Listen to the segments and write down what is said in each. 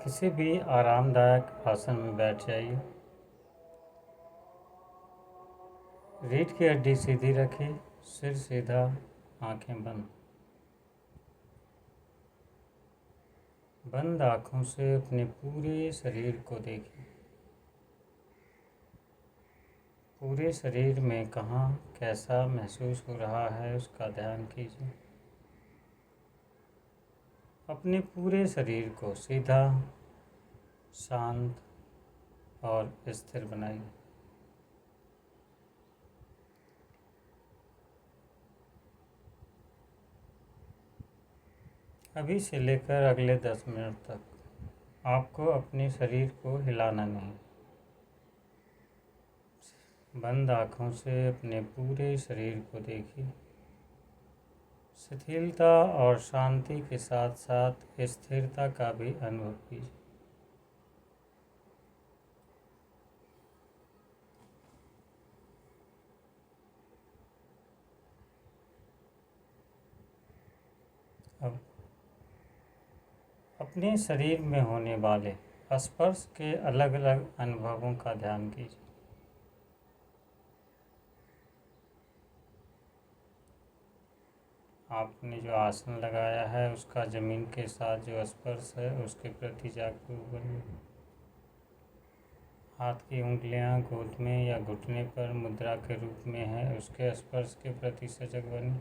किसी भी आरामदायक आसन में बैठ जाइए। रीढ़ की हड्डी सीधी रखिए, सिर सीधा, आंखें बंद। बंद आँखों से अपने पूरे शरीर को देखिए। पूरे शरीर में कहाँ कैसा महसूस हो रहा है उसका ध्यान कीजिए। अपने पूरे शरीर को सीधा, शांत और स्थिर बनाइए। अभी से लेकर अगले 10 मिनट तक आपको अपने शरीर को हिलाना नहीं। बंद आँखों से अपने पूरे शरीर को देखिए। शिथिलता और शांति के साथ साथ स्थिरता का भी अनुभव कीजिए। अब अपने शरीर में होने वाले स्पर्श के अलग अलग अनुभवों का ध्यान कीजिए। आपने जो आसन लगाया है उसका जमीन के साथ जो स्पर्श है उसके प्रति जागरूक बनिए। हाथ की उंगलियां गोद में या घुटने पर मुद्रा के रूप में है, उसके स्पर्श के प्रति सजग बनिए।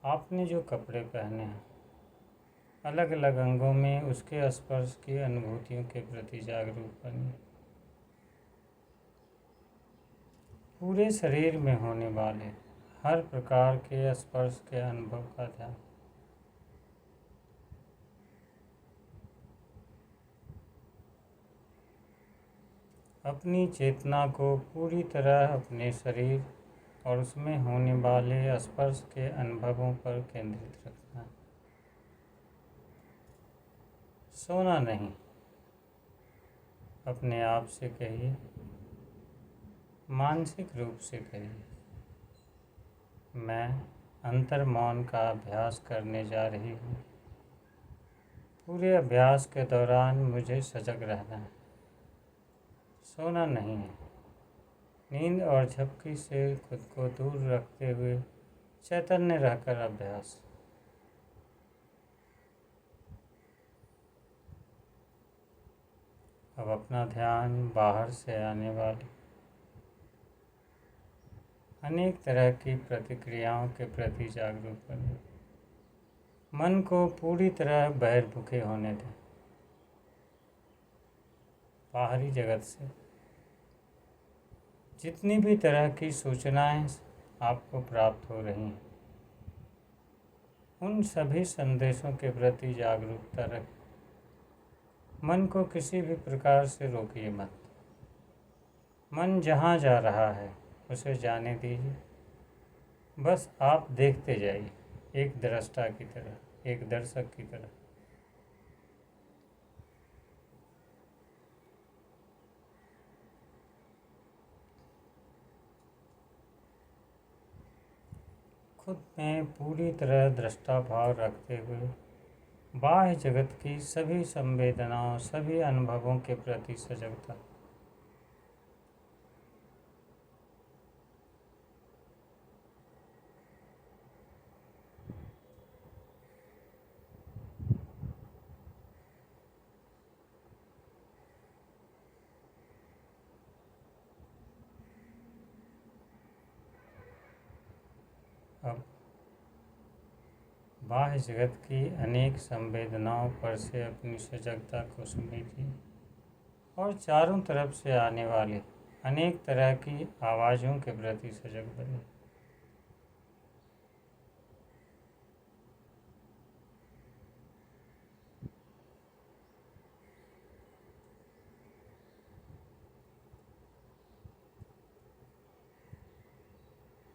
आपने जो कपड़े पहने हैं अलग अलग अंगों में उसके स्पर्श की अनुभूतियों के प्रति जागरूक बनिए। पूरे शरीर में होने वाले हर प्रकार के स्पर्श के अनुभव का ध्यान। अपनी चेतना को पूरी तरह अपने शरीर और उसमें होने वाले स्पर्श के अनुभवों पर केंद्रित रखना है। सोना नहीं। अपने आप से कहिए, मानसिक रूप से कहिए, मैं अंतर्मौन का अभ्यास करने जा रही हूँ। पूरे अभ्यास के दौरान मुझे सजग रहना है। सोना नहीं है। नींद और झपकी से खुद को दूर रखते हुए चैतन्य रहकर अभ्यास। अब अपना ध्यान बाहर से आने वाली अनेक तरह की प्रतिक्रियाओं के प्रति जागरूक बने। मन को पूरी तरह बहिर्मुखी होने दें। बाहरी जगत से जितनी भी तरह की सूचनाएं आपको प्राप्त हो रही हैं उन सभी संदेशों के प्रति जागरूकता रखें। मन को किसी भी प्रकार से रोकिए मत। मन जहाँ जा रहा है उसे जाने दीजिए। बस आप देखते जाइए, एक दृष्टा की तरह, एक दर्शक की तरह। खुद में पूरी तरह दृष्टा भाव रखते हुए बाह्य जगत की सभी संवेदनाओं, सभी अनुभवों के प्रति सजगता। अब बाह्य जगत की अनेक संवेदनाओं पर से अपनी सजगता को समेटिए और चारों तरफ से आने वाली अनेक तरह की आवाज़ों के प्रति सजग बने।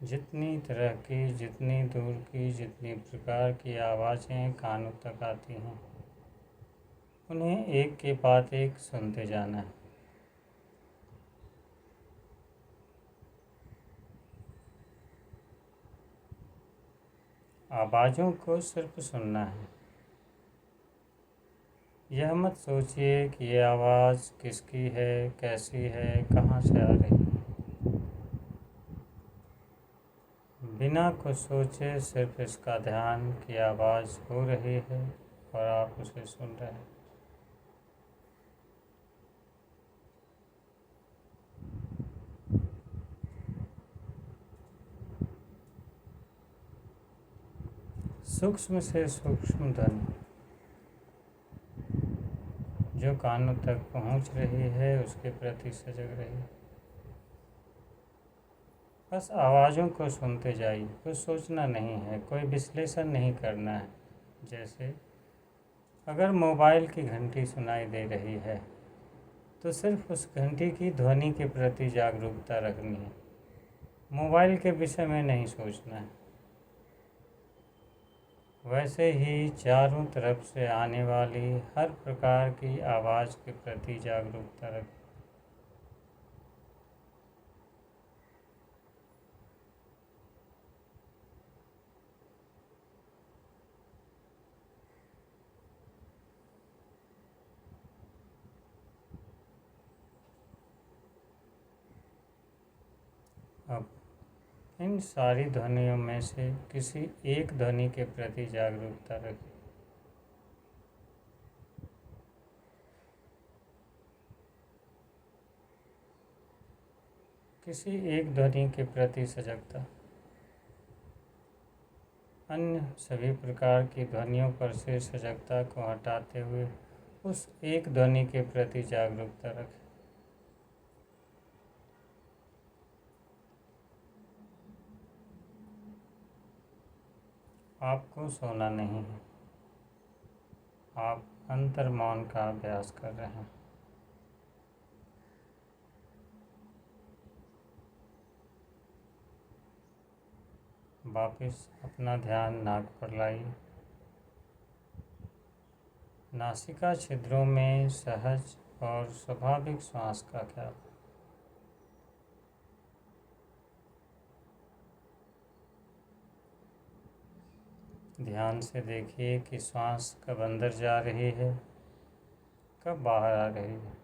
जितनी तरह की, जितनी दूर की, जितनी प्रकार की आवाज़ें कानों तक आती हैं उन्हें एक के बाद एक सुनते जाना है। आवाज़ों को सिर्फ सुनना है, यह मत सोचिए कि ये आवाज़ किसकी है, कैसी है, कहाँ से आ रही है। बिना कुछ सोचे सिर्फ इसका ध्यान कि आवाज़ हो रही है और आप उसे सुन रहे हैं। सूक्ष्म से सूक्ष्म ध्वनि जो कानों तक पहुंच रही है उसके प्रति सजग रहिए। बस आवाज़ों को सुनते जाइए, कुछ सोचना नहीं है, कोई विश्लेषण नहीं करना है। जैसे अगर मोबाइल की घंटी सुनाई दे रही है तो सिर्फ उस घंटी की ध्वनि के प्रति जागरूकता रखनी है, मोबाइल के विषय में नहीं सोचना है। वैसे ही चारों तरफ से आने वाली हर प्रकार की आवाज़ के प्रति जागरूकता रखें। अब इन सारी ध्वनियों में से किसी एक ध्वनि के प्रति जागरूकता रखें। किसी एक ध्वनि के प्रति सजगता अन्य सभी प्रकार की ध्वनियों पर से सजगता को हटाते हुए उस एक ध्वनि के प्रति जागरूकता रखें। आपको सोना नहीं है, आप अंतर मौन का अभ्यास कर रहे हैं। वापस अपना ध्यान नाक पर लाइए। नासिका छिद्रों में सहज और स्वाभाविक श्वास का ख्याल। ध्यान से देखिए कि श्वास कब अंदर जा रही है, कब बाहर आ रही है।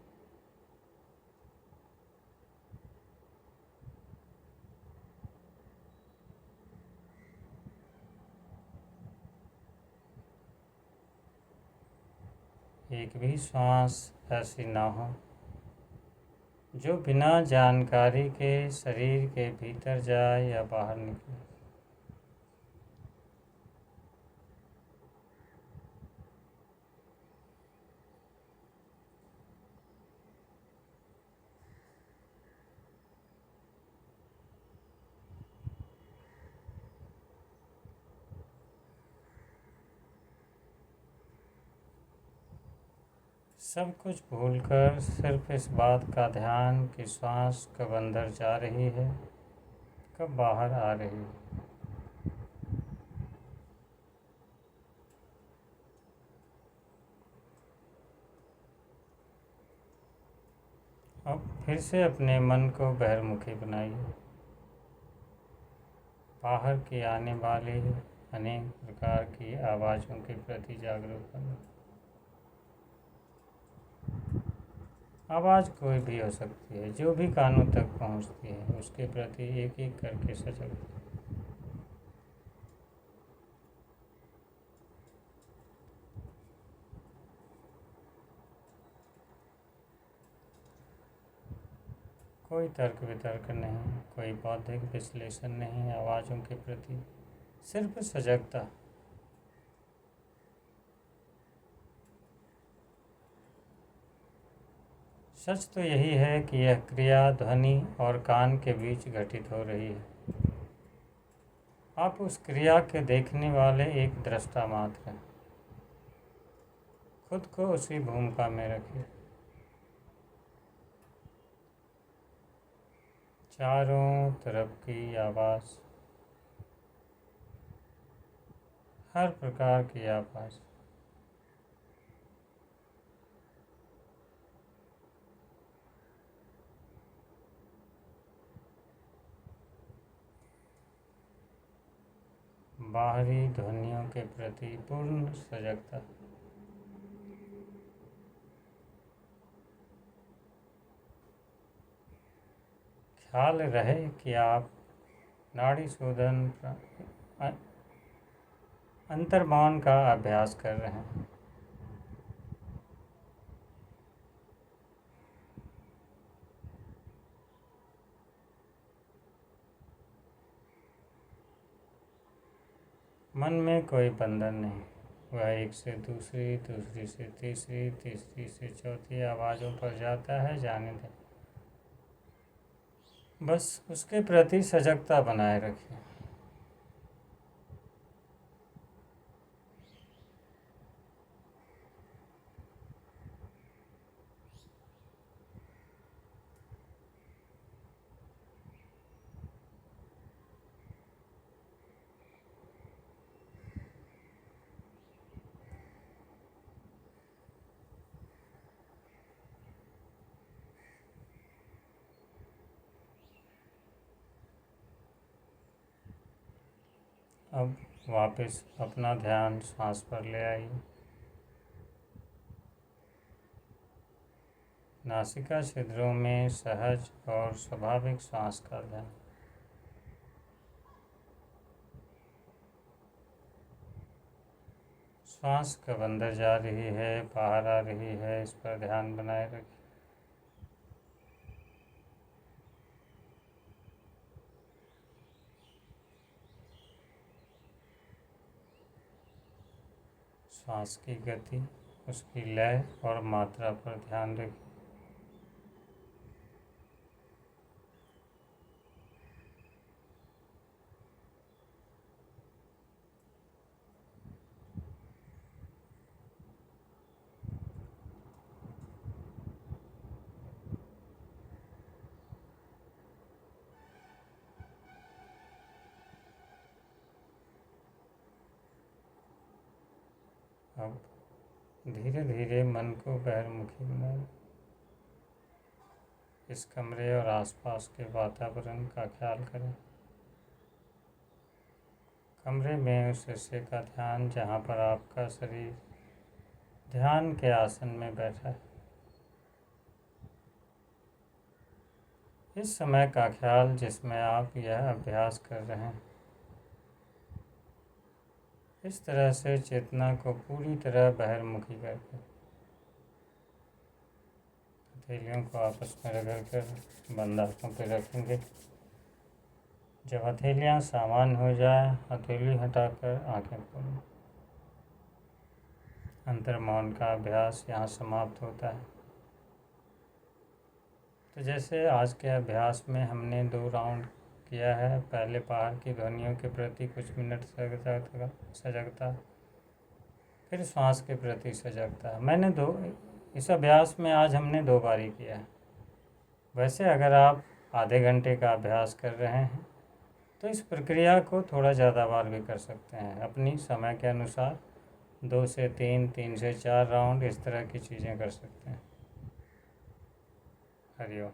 एक भी श्वास ऐसी ना हो जो बिना जानकारी के शरीर के भीतर जाए या बाहर निकले। सब कुछ भूलकर सिर्फ इस बात का ध्यान कि श्वास कब अंदर जा रही है, कब बाहर आ रही है। अब फिर से अपने मन को बहिर्मुखी बनाइए। बाहर की आने वाली अनेक प्रकार की आवाज़ों के प्रति जागरूक बनो। आवाज़ कोई भी हो सकती है, जो भी कानों तक पहुंचती है उसके प्रति एक एक करके सजग। कोई तर्क वितर्क नहीं, कोई बौद्धिक विश्लेषण नहीं आवाज़ों के प्रति, सिर्फ सजगता। सच तो यही है कि यह क्रिया ध्वनि और कान के बीच घटित हो रही है। आप उस क्रिया के देखने वाले एक दृष्टा मात्र हैं। खुद को उसी भूमिका में रखिए। चारों तरफ की आवाज़, हर प्रकार की आवाज़, बाहरी ध्वनियों के प्रति पूर्ण सजगता। ख्याल रहे कि आप नाड़ी शोधन अंतर्मौन का अभ्यास कर रहे हैं। मन में कोई बंधन नहीं, वह एक से दूसरी, दूसरी से तीसरी, तीसरी से चौथी आवाज़ों पर जाता है, जाने दें। बस उसके प्रति सजगता बनाए रखें। अब वापस अपना ध्यान सांस पर ले आइए। नासिका छिद्रों में सहज और स्वाभाविक सांस का ध्यान। श्वास कब अंदर जा रही है, बाहर आ रही है, इस पर ध्यान बनाए रखें। श्वास की गति, उसकी लय और मात्रा पर ध्यान रखें। अब धीरे धीरे मन को बहिर्मुखी बनाएं। इस कमरे और आसपास के वातावरण का ख्याल करें। कमरे में उस हिस्से का ध्यान जहाँ पर आपका शरीर ध्यान के आसन में बैठा है। इस समय का ख्याल जिसमें आप यह अभ्यास कर रहे हैं। इस तरह से चेतना को पूरी तरह बहिर्मुखी करके हथेलियों को आपस में रगड़ कर बंद आँखों पर रखेंगे। जब हथेलियाँ सामान्य हो जाए, हथेली हटाकर आंखें खोलें। अंतर्मौन का अभ्यास यहाँ समाप्त होता है। तो जैसे आज के अभ्यास में हमने 2 राउंड किया है। पहले बाहर की ध्वनियों के प्रति कुछ मिनट सजगता, फिर श्वास के प्रति सजगता। इस अभ्यास में आज हमने 2 बारी किया है। वैसे अगर आप आधे घंटे का अभ्यास कर रहे हैं तो इस प्रक्रिया को थोड़ा ज़्यादा बार भी कर सकते हैं। अपनी समय के अनुसार 2 से 3, 3 से 4 राउंड इस तरह की चीज़ें कर सकते हैं। हरिओम।